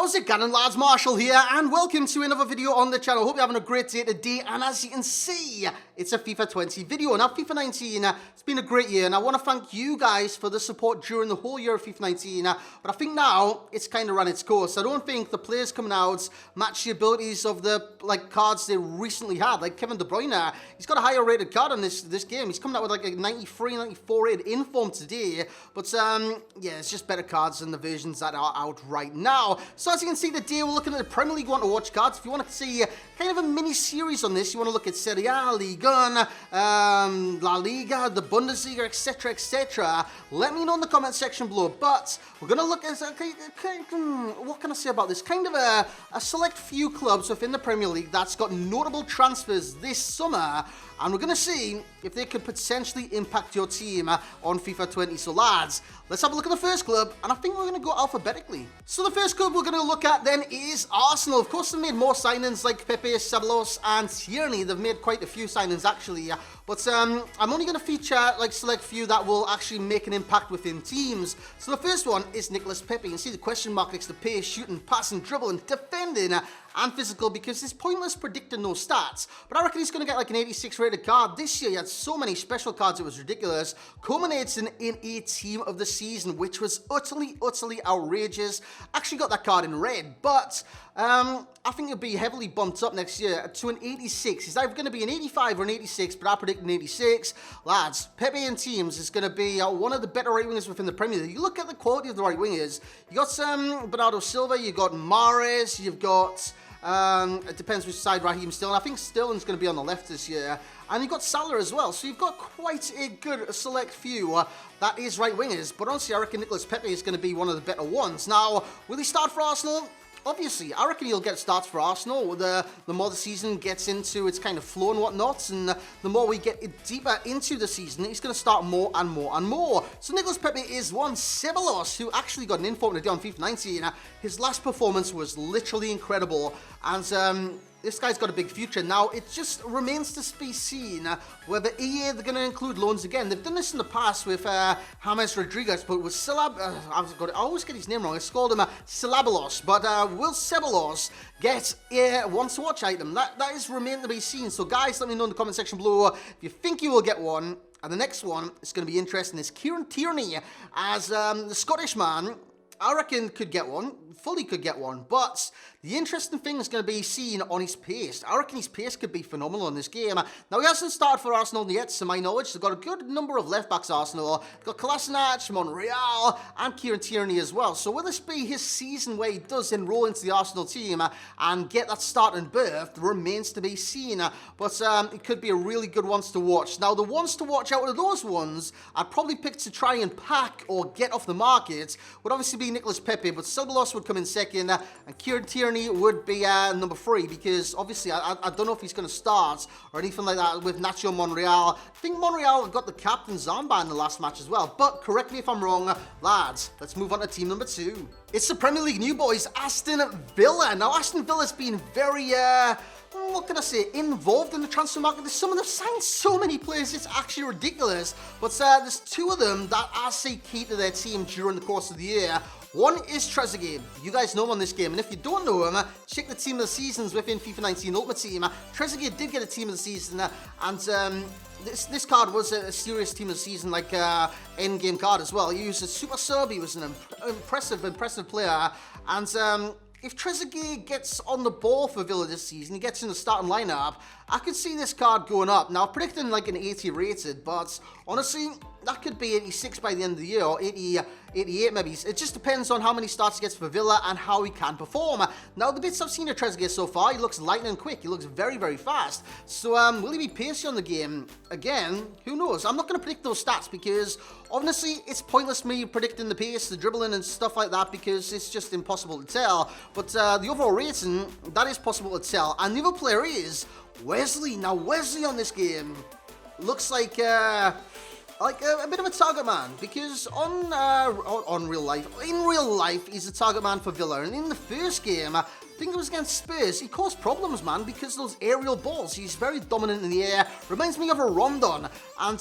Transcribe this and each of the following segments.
How's it going, lads? Marshall here, and welcome to another video on the channel. Hope you're having a great day today, and as you can see, it's a FIFA 20 video. Now, FIFA 19, it's been a great year, and I want to thank you guys for the support during the whole year of FIFA 19, but I think now it's kind of run its course. I don't think the players coming out match the abilities of the cards they recently had, like Kevin De Bruyne. He's got a higher rated card on this game. He's coming out with like a 93, 94 rated inform today, but yeah, it's just better cards than the versions that are out right now. So as you can see today, we're looking at the Premier League Want to Watch cards. If you want to see kind of a mini-series on this, you want to look at Serie A, Ligue 1, La Liga, the Bundesliga, etc., etc., let me know in the comment section below. But we're going to look at, what can I say about this? Kind of a select few clubs within the Premier League that's got notable transfers this summer, and we're going to see if they could potentially impact your team on FIFA 20. So lads, let's have a look at the first club, and I think we're going to go alphabetically. So the first club we're going to look at then is Arsenal. Of course, they've made more signings like Pepe, Ceballos, and Tierney. They've made quite a few signings actually, but I'm only going to feature like select few that will actually make an impact within teams. So the first one is Nicolas Pepe. You can see the question mark next to pace, shooting, passing, dribbling, defending, and physical, because it's pointless predicting those stats. But I reckon he's going to get like an 86 rated card. This year he had so many special cards, it was ridiculous, culminating in a team of the season, which was utterly outrageous. Actually got that card in red, but I think it'll be heavily bumped up next year to an 86. It's either going to be an 85 or an 86, but I predict an 86. Lads, Pepe and teams is going to be one of the better right wingers within the Premier League. You look at the quality of the right wingers. You got Bernardo Silva, you got Mahrez, you've got it depends which side Raheem Sterling. I think Sterling's going to be on the left this year. And you've got Salah as well. So you've got quite a good select few that is right wingers. But honestly, I reckon Nicolas Pepe is going to be one of the better ones. Now, will he start for Arsenal? Obviously, I reckon he'll get starts for Arsenal. The more the season gets into its kind of flow and whatnot, and the more we get deeper into the season, he's going to start more and more and more. So Nicolas Pepe is one. Ceballos, who actually got an inform today on FIFA 19, his last performance was literally incredible, and this guy's got a big future. Now, it just remains to be seen whether EA, they're going to include loans again. They've done this in the past with James Rodriguez, but with I always get his name wrong. It's called him Ceballos, but will Ceballos get a want-to-watch item? That is remain to be seen. So guys, let me know in the comment section below if you think you will get one. And the next one is going to be interesting. Is Kieran Tierney, as the Scottish man, I reckon could get one, fully could get one, but the interesting thing is going to be seen on his pace. I reckon his pace could be phenomenal in this game. Now, he hasn't started for Arsenal yet, to my knowledge. They've got a good number of left-backs, Arsenal. They've got Kolasinac, Monreal, and Kieran Tierney as well. So will this be his season where he does enroll into the Arsenal team and get that starting berth? Remains to be seen, but it could be a really good ones to watch. Now, the ones to watch out of those ones, I'd probably pick to try and pack or get off the market would obviously be Nicolas Pepe, but Ceballos would come in second, and Kieran Tierney would be number 3, because obviously I don't know if he's going to start or anything like that with Nacho Monreal. I think Monreal got the captain's armband in the last match as well, but correct me if I'm wrong, lads. Let's move on to team number 2. It's the Premier League new boys, Aston Villa. Now, Aston Villa's been very what can I say, involved in the transfer market. Some of them signed so many players, it's actually ridiculous. But there's 2 of them that I see key to their team during the course of the year. One is Trezeguet. You guys know him on this game, and if you don't know him, check the team of the seasons within FIFA 19 Ultimate Team. Trezeguet did get a team of the season, and this card was a serious team of the season, like end game card as well. He was a super sub. He was an impressive player, and if Trezeguet gets on the ball for Villa this season, he gets in the starting lineup, I could see this card going up. Now, predicting like an 80 rated, but honestly, that could be 86 by the end of the year, or 80, 88 maybe. It just depends on how many starts he gets for Villa and how he can perform. Now, the bits I've seen of Trezeguet so far, he looks lightning quick. He looks very fast. So, will he be pacey on the game? Again, who knows? I'm not going to predict those stats, because honestly, it's pointless me predicting the pace, the dribbling and stuff like that, because it's just impossible to tell. But the overall rating, that is possible to tell. And the other player is Wesley. Now, Wesley on this game looks like a bit of a target man, because in real life, he's a target man for Villa. And in the first game, I think it was against Spurs, he caused problems, man, because those aerial balls. He's very dominant in the air. Reminds me of a Rondon, and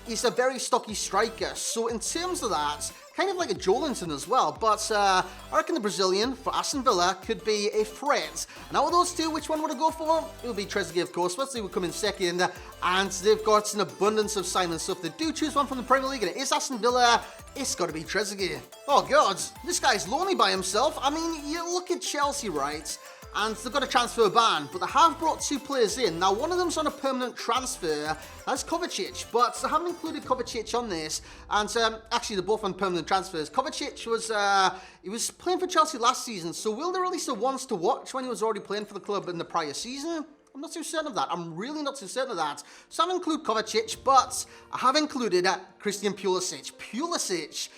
he's a very stocky striker. So in terms of that, kind of like a Jolinton as well, but I reckon the Brazilian for Aston Villa could be a threat. And out of those two, which one would I go for? It would be Trezeguet, of course, but they would come in second, and they've got an abundance of signings, so if they do choose one from the Premier League and it is Aston Villa, it's got to be Trezeguet. Oh god, this guy's lonely by himself. I mean, you look at Chelsea, right? And they've got a transfer ban, but they have brought two players in. Now, one of them's on a permanent transfer, that's Kovacic, but they haven't included Kovacic on this, and actually they're both on permanent transfers. Kovacic was playing for Chelsea last season, so will they release a once to watch when he was already playing for the club in the prior season? I'm not too certain of that. I'm really not too certain of that. So I haven't included Kovacic, but I have included Christian Pulisic. Pulisic,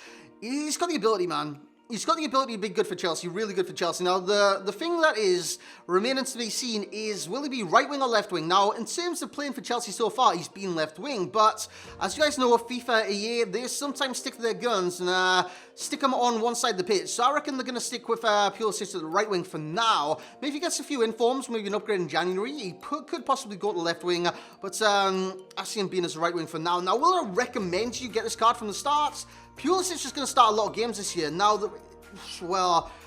he's got the ability, man. He's got the ability to be good for Chelsea, really good for Chelsea. Now, the thing that is remaining to be seen is, will he be right wing or left wing? Now, in terms of playing for Chelsea so far, he's been left wing. But as you guys know, FIFA, EA, they sometimes stick to their guns and stick him on one side of the pitch. So I reckon they're going to stick with Pulisic at the right wing for now. Maybe if he gets a few informs, maybe an upgrade in January, he could possibly go to the left wing. But I see him being as a right wing for now. Now, will I recommend you get this card from the start? Pulisic is going to start a lot of games this year. Now,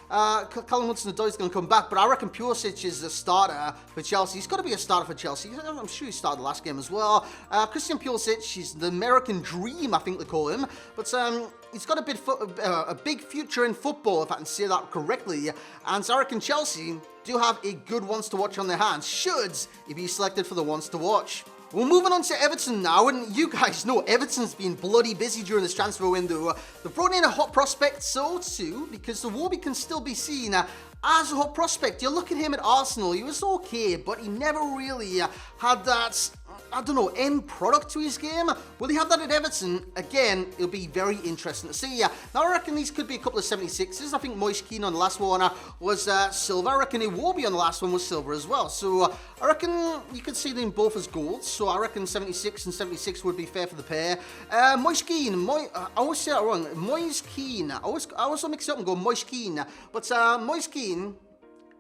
Callum Hudson-Odoi is going to come back, but I reckon Pulisic is a starter for Chelsea. He's got to be a starter for Chelsea. I'm sure he started the last game as well. Christian Pulisic, he's the American dream, I think they call him. But he's got a big future in football, if I can say that correctly. And so I reckon Chelsea do have a good ones to watch on their hands, should he be selected for the ones to watch. We're moving on to Everton now, and you guys know Everton's been bloody busy during this transfer window. They've brought in a hot prospect, so too, because the Iwobi can still be seen as a hot prospect. You look at him at Arsenal, he was okay, but he never really had that, I don't know, end product to his game. Will he have that at Everton? Again, it'll be very interesting to see. Now, I reckon these could be a couple of 76s. I think Moise Kean on the last one was silver. I reckon Iwobi on the last one was silver as well. So I reckon you could see them both as golds. So I reckon 76 and 76 would be fair for the pair. Moise Kean, I always say that wrong. Moise Kean. I always mix it up and go Moise Kean. But Moise Kean,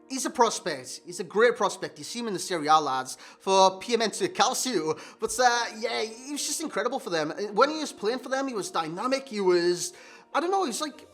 he's a prospect. He's a great prospect. You see him in the Serie A, lads, for Piemonte Calcio. But, yeah, he was just incredible for them. When he was playing for them, he was dynamic. He was, I don't know, he's like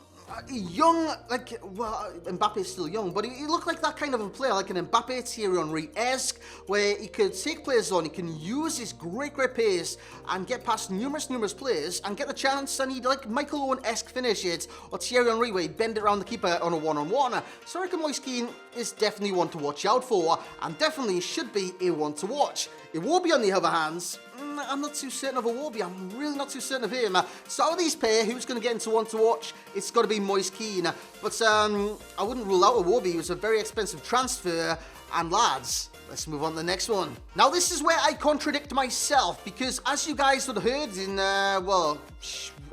young, like, well, Mbappe's still young, but he looked like that kind of a player, like an Mbappe, Thierry Henry-esque, where he could take players on, he can use his great pace and get past numerous players and get the chance, and he'd like Michael Owen-esque finish it, or Thierry Henry, where he'd bend it around the keeper on a one-on-one. So I reckon Moise Kean is definitely one to watch out for, and definitely should be a one to watch. Iwobi, on the other hand, I'm not too certain of Iwobi. I'm really not too certain of him. So out of these pair, who's going to get into one to watch? It's got to be Moise Kean. But I wouldn't rule out Iwobi. He was a very expensive transfer. And lads, let's move on to the next one. Now, this is where I contradict myself, because as you guys would have heard in, well,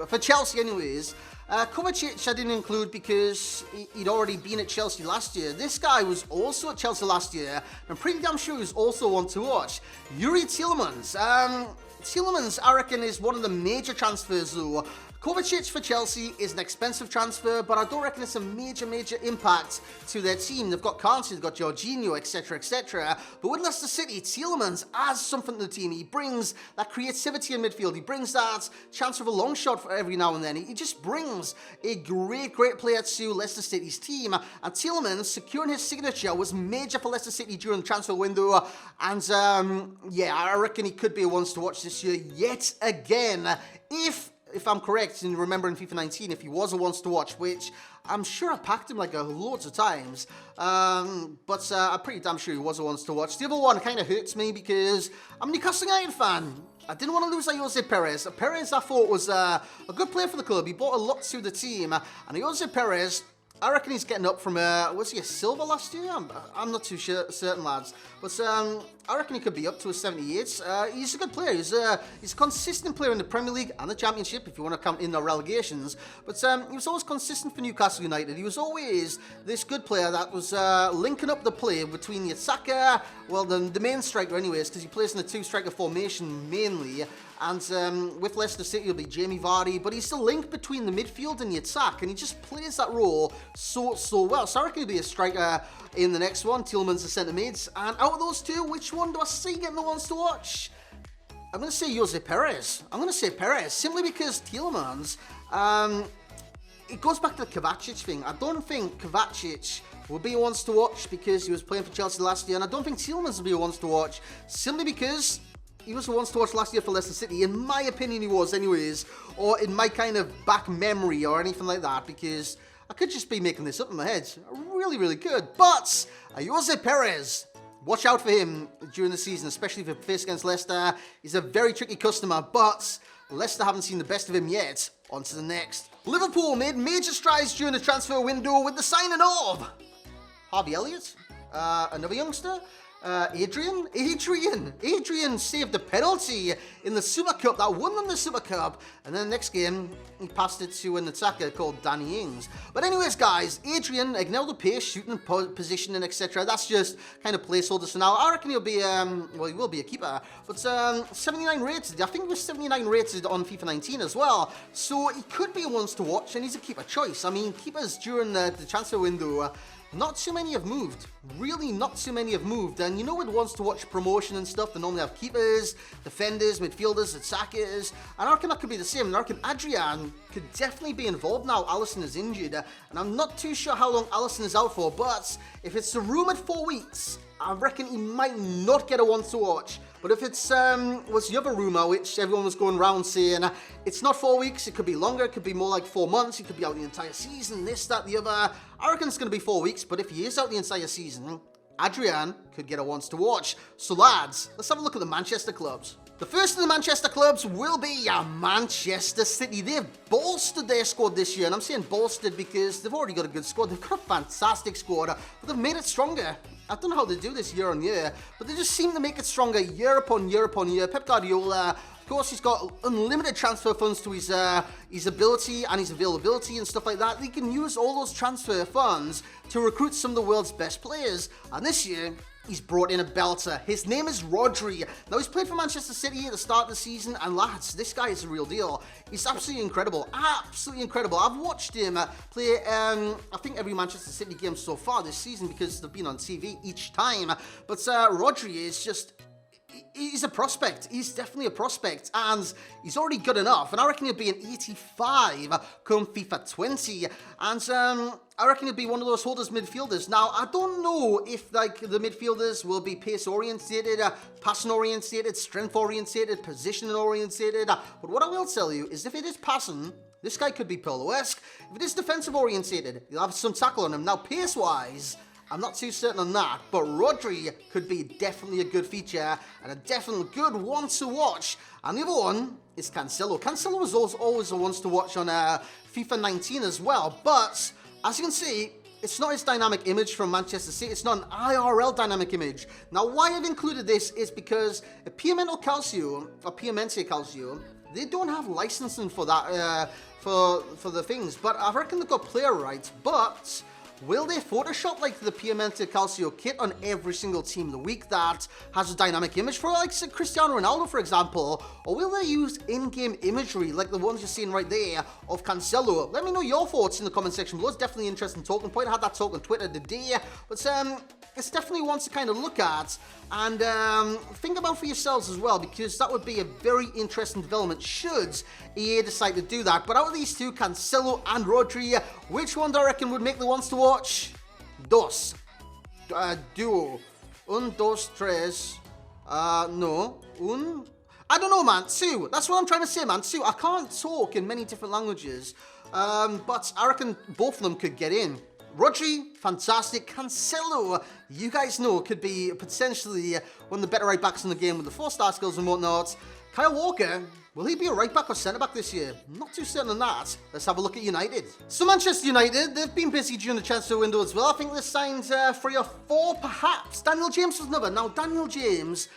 for Chelsea anyways, Kovacic I didn't include because he'd already been at Chelsea last year. This guy was also at Chelsea last year, and I'm pretty damn sure he was also one to watch. Youri Tielemans. Tielemans, I reckon, is one of the major transfers though. Kovacic for Chelsea is an expensive transfer, but I don't reckon it's a major impact to their team. They've got Kante, they've got Jorginho, etc, etc. But with Leicester City, Tielemans adds something to the team. He brings that creativity in midfield. He brings that chance of a long shot for every now and then. He just brings a great player to Leicester City's team. And Tielemans securing his signature was major for Leicester City during the transfer window. And yeah, I reckon he could be a ones to watch this year yet again. If I'm correct in remembering FIFA 19, if he was a once to watch, which I'm sure I packed him like loads of times, but I'm pretty damn sure he was a once to watch. The other one kind of hurts me because I'm a Newcastle United fan. I didn't want to lose Jose Perez. Perez, I thought, was a good player for the club. He brought a lot to the team, and Jose Perez, I reckon he's getting up from, was he a silver last year? I'm not too certain, lads. But I reckon he could be up to a 78. He's a good player. He's a consistent player in the Premier League and the Championship, if you want to count in the relegations. But he was always consistent for Newcastle United. He was always this good player that was linking up the play between the attacker, well, the main striker anyways, because he plays in the two-striker formation mainly. And with Leicester City, it'll be Jamie Vardy, but he's still linked between the midfield and the attack, and he just plays that role so well. So I reckon he'll be a striker in the next one. Tielemans, the centre mids. And out of those two, which one do I see getting the ones to watch? I'm going to say Jose Perez. I'm going to say Perez, simply because Tielemans, it goes back to the Kovacic thing. I don't think Kovacic will be a ones to watch because he was playing for Chelsea last year, and I don't think Tielemans will be a ones to watch simply because he was the ones to watch last year for Leicester City. In my opinion, he was anyways, or in my kind of back memory or anything like that, because I could just be making this up in my head. Really, really good. But Jose Perez, watch out for him during the season, especially if he plays against Leicester. He's a very tricky customer, but Leicester haven't seen the best of him yet. On to the next. Liverpool made major strides during the transfer window with the signing of Harvey Elliott, another youngster, Adrian saved the penalty in the Super Cup that won them the Super Cup, and then the next game he passed it to an attacker called Danny Ings. But anyways, guys, Adrian ignored the pace, shooting positioning, etc. That's just kind of placeholders for now. I reckon he'll be well, he will be a keeper, but 79 rated. I think he was 79 rated on FIFA 19 as well, so he could be ones to watch, and he's a keeper choice. I mean, keepers during the transfer window, not too many have moved. Really, not too many have moved. And you know, with ones to watch promotion and stuff, they normally have keepers, defenders, midfielders, attackers. And I reckon that could be the same. And I reckon Adrian could definitely be involved now. Alisson is injured. And I'm not too sure how long Alisson is out for. But if it's a rumoured 4 weeks, I reckon he might not get a one to watch. But if it's was the other rumour, which everyone was going around saying, it's not 4 weeks, it could be longer, it could be more like 4 months, he could be out the entire season, this, that, the other. I reckon it's going to be 4 weeks, but if he is out the entire season, Adrian could get a once to watch. So lads, let's have a look at the Manchester clubs. The first of the Manchester clubs will be Manchester City. They've bolstered their squad this year, and I'm saying bolstered because they've already got a good squad. They've got a fantastic squad, but they've made it stronger. I don't know how they do this year on year, but they just seem to make it stronger year upon year upon year. Pep Guardiola, of course, he's got unlimited transfer funds to his ability and his availability and stuff like that. He can use all those transfer funds to recruit some of the world's best players. And this year, he's brought in a belter. His name is Rodri. Now, he's played for Manchester City at the start of the season, and lads, this guy is a real deal. He's absolutely incredible. Absolutely incredible. I've watched him play, I think, every Manchester City game so far this season because they've been on TV each time. But Rodri is just... he's a prospect. He's definitely a prospect, and he's already good enough. And I reckon he'll be an 85 come FIFA 20. And I reckon he'll be one of those holders midfielders. Now, I don't know if like the midfielders will be pace orientated, passing orientated, strength orientated, positioning orientated. But what I will tell you is if it is passing, this guy could be Pirlo-esque. If it is defensive orientated, he'll have some tackle on him. Now, pace-wise, I'm not too certain on that, but Rodri could be definitely a good feature and a definitely good one to watch. And the other one is Cancelo. Cancelo was always a one to watch on FIFA 19 as well, but as you can see, it's not his dynamic image from Manchester City. It's not an IRL dynamic image. Now, why I've included this is because Piemonte Calcio, they don't have licensing for that, for the things, but I reckon they've got player rights, but will they Photoshop like the Piemonte Calcio kit on every single team of the week that has a dynamic image for like say, Cristiano Ronaldo, for example? Or will they use in-game imagery like the ones you're seeing right there of Cancelo? Let me know your thoughts in the comment section below. It's definitely an interesting talking point. I had that talk on Twitter today, but it's definitely one to kind of look at and think about for yourselves as well, because that would be a very interesting development should EA decide to do that. But out of these two, Cancelo and Rodri, which one do I reckon would make the ones to watch? Dos. Duo. Dos, tres. No. I don't know, man. Two. That's what I'm trying to say, man. Two. I can't talk in many different languages, but I reckon both of them could get in. Rodri, fantastic. Cancelo, you guys know, could be potentially one of the better right backs in the game with the 4-star skills and whatnot. Kyle Walker, will he be a right back or centre back this year? Not too certain on that. Let's have a look at United. So Manchester United, they've been busy during the transfer window as well. I think they signed 3 or 4 perhaps. Daniel James was another. Now Daniel James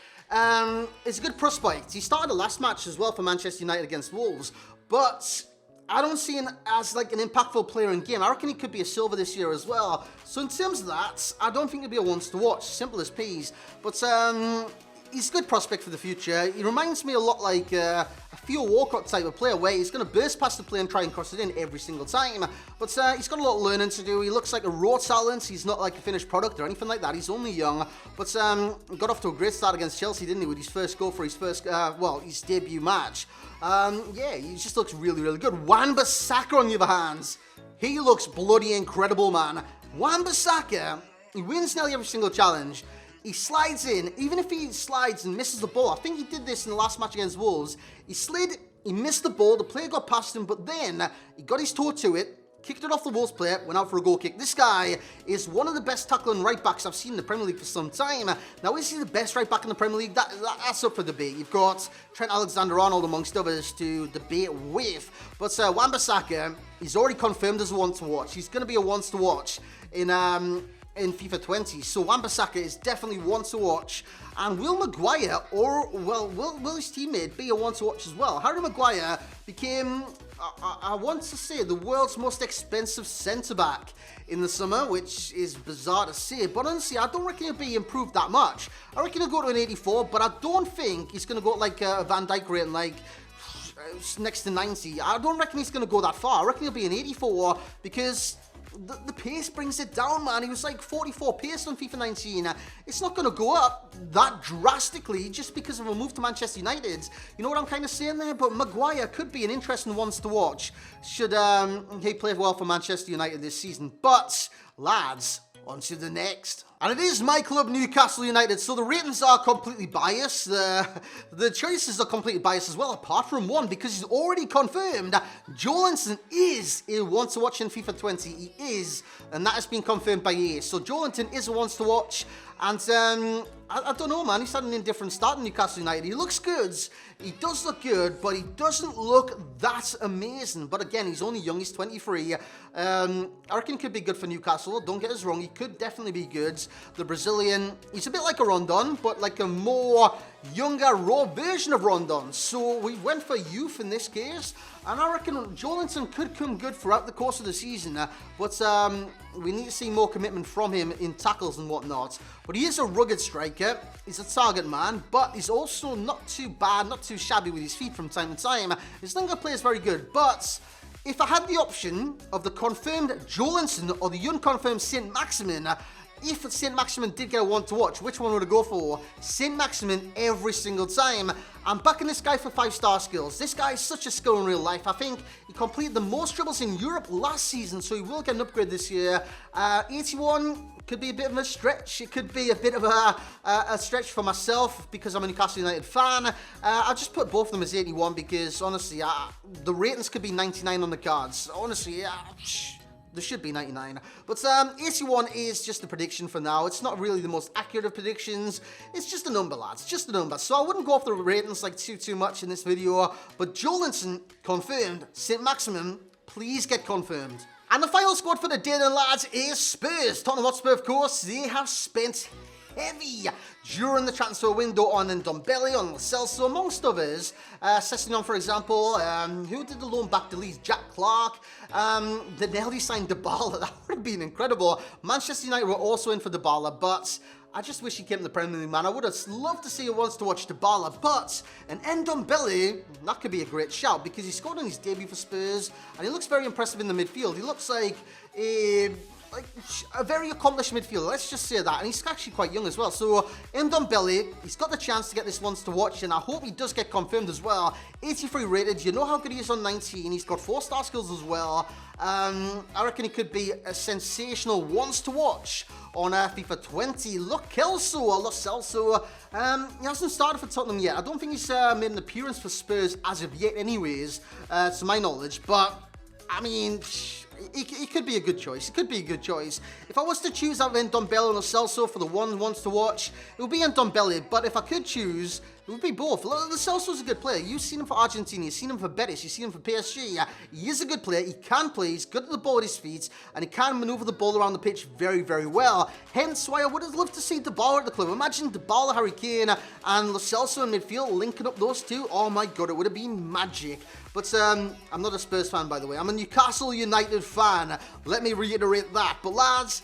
is a good prospect. He started the last match as well for Manchester United against Wolves, but I don't see him as like an impactful player in game. I reckon he could be a silver this year as well. So in terms of that, I don't think he'll be a once to watch. Simple as peas. But he's a good prospect for the future. He reminds me a lot like a Theo Walcott type of player, where he's going to burst past the play and try and cross it in every single time. But he's got a lot of learning to do. He looks like a raw talent. He's not like a finished product or anything like that. He's only young. But got off to a great start against Chelsea, didn't he, with his first goal for his first, his debut match. Yeah, he just looks really, really good. Wan-Bissaka, on the other hand, he looks bloody incredible, man. Wan-Bissaka, he wins nearly every single challenge. He slides in, even if he slides and misses the ball. I think he did this in the last match against Wolves. He slid, he missed the ball, the player got past him, but then he got his toe to it, kicked it off the Wolves player, went out for a goal kick. This guy is one of the best tackling right backs I've seen in the Premier League for some time. Now, is he the best right back in the Premier League? That's up for debate. You've got Trent Alexander-Arnold, amongst others, to debate with. But Wan-Bissaka, he's already confirmed as a one to watch. He's going to be a once to watch in FIFA 20. So Wan-Bissaka is definitely one to watch. And will Maguire, will his teammate be a one to watch as well? Harry Maguire became, I want to say, the world's most expensive centre-back in the summer, which is bizarre to say. But honestly, I don't reckon he'll be improved that much. I reckon he'll go to an 84, but I don't think he's going to go like a Van Dijk rating, like next to 90. I don't reckon he's going to go that far. I reckon he'll be an 84 because the pace brings it down, man. He was like 44 pace on FIFA 19. It's not going to go up that drastically just because of a move to Manchester United. You know what I'm kind of saying there? But Maguire could be an interesting one to watch should he play well for Manchester United this season. But, lads, on to the next. And it is my club, Newcastle United, so the ratings are completely biased. The choices are completely biased as well, apart from one, because he's already confirmed Joelinton is a one-to-watch in FIFA 20. He is, and that has been confirmed by EA. So Joelinton is a one-to-watch, and I don't know, man. He's had an indifferent start in Newcastle United. He looks good. He does look good, but he doesn't look that amazing. But again, he's only young. He's 23. I reckon he could be good for Newcastle. Don't get us wrong. He could definitely be good. The Brazilian, he's a bit like a Rondon, but like a more younger, raw version of Rondon. So we went for youth in this case. And I reckon Joelinton could come good throughout the course of the season. But we need to see more commitment from him in tackles and whatnot. But he is a rugged striker. He's a target man, but he's also not too bad, not too shabby with his feet from time to time. His longer play is very good, but if I had the option of the confirmed Joelinton or the unconfirmed Saint-Maximin, if Saint-Maximin did get a one to watch, which one would I go for? Saint-Maximin every single time. I'm backing this guy for 5-star skills. This guy is such a skill in real life. I think he completed the most dribbles in Europe last season, so he will get an upgrade this year. 81 could be a bit of a stretch. It could be a bit of a stretch for myself because I'm a Newcastle United fan. I'll just put both of them as 81 because, honestly, the ratings could be 99 on the cards. Honestly, there should be 99. But 81 is just a prediction for now. It's not really the most accurate of predictions. It's just a number, lads. It's just a number. So I wouldn't go off the ratings like too much in this video. But Joelinton confirmed. Saint-Maximin, please get confirmed. And the final squad for the day then, lads, is Spurs. Tottenham Hotspur, of course, they have spent heavy during the transfer window on Ndombele, on Lo Celso, amongst others. Sessegnon, for example. Who did the loan back to Leeds? Jack Clark. The Nelly signed Dybala. That would have been incredible. Manchester United were also in for Dybala, but I just wish he came to the Premier League, man. I would have loved to see a once to watch Dybala, but an Ndombele, that could be a great shout because he scored on his debut for Spurs, and he looks very impressive in the midfield. He looks like a very accomplished midfielder, let's just say that, and he's actually quite young as well. So Ndombele, he's got the chance to get this once to watch, and I hope he does get confirmed as well. 83 rated, you know how good he is on 19, he's got 4-star skills as well. I reckon he could be a sensational once to watch on FIFA 20. Lo Celso, he hasn't started for Tottenham yet. I don't think he's made an appearance for Spurs as of yet anyways, to my knowledge, but I mean, he could be a good choice. It could be a good choice. If I was to choose out of Ndombele and Lo Celso for the ones to watch, it would be Ndombele. But if I could choose, it would be both. Lo Celso's a good player. You've seen him for Argentina. You've seen him for Betis. You've seen him for PSG. He is a good player. He can play. He's good at the ball with his feet. And he can maneuver the ball around the pitch very, very well. Hence why I would have loved to see Dybala at the club. Imagine Dybala, Harry Kane, and Lo Celso in midfield linking up those two. Oh my God, it would have been magic. But I'm not a Spurs fan, by the way. I'm a Newcastle United fan. Let me reiterate that. But lads,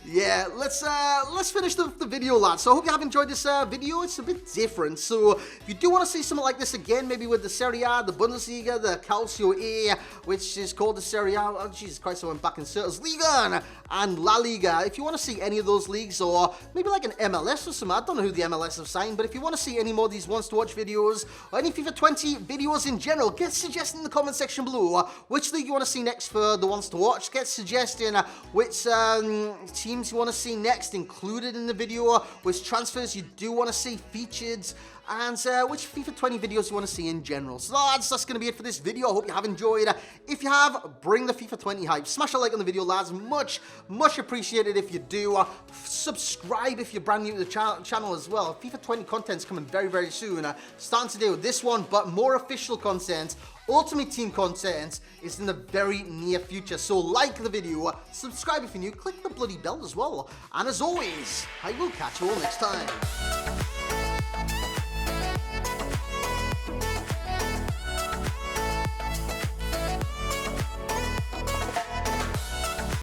Yeah, let's finish the video, lads. So I hope you have enjoyed this video. It's a bit different. So if you do want to see something like this again, maybe with the Serie A, the Bundesliga, the Calcio A, which is called the Serie A. Oh, Jesus Christ, I went back in circles. Liga and La Liga. If you want to see any of those leagues, or maybe like an MLS or something, I don't know who the MLS have signed, but if you want to see any more of these wants to watch videos, or any FIFA 20 videos in general, get suggesting in the comment section below which league you want to see next for the ones to watch. Get suggesting which teams you want to see next included in the video, which transfers you do want to see featured, and which FIFA 20 videos you want to see in general. So lads, that's going to be it for this video. I hope you have enjoyed. If you have, bring the FIFA 20 hype. Smash a like on the video, lads. Much appreciated if you do. Subscribe if you're brand new to the channel as well. FIFA 20 content's coming very soon. Starting to do this one, but more official content, Ultimate Team content, is in the very near future. So like the video, subscribe if you're new, click the bloody bell as well. And as always, I will catch you all next time.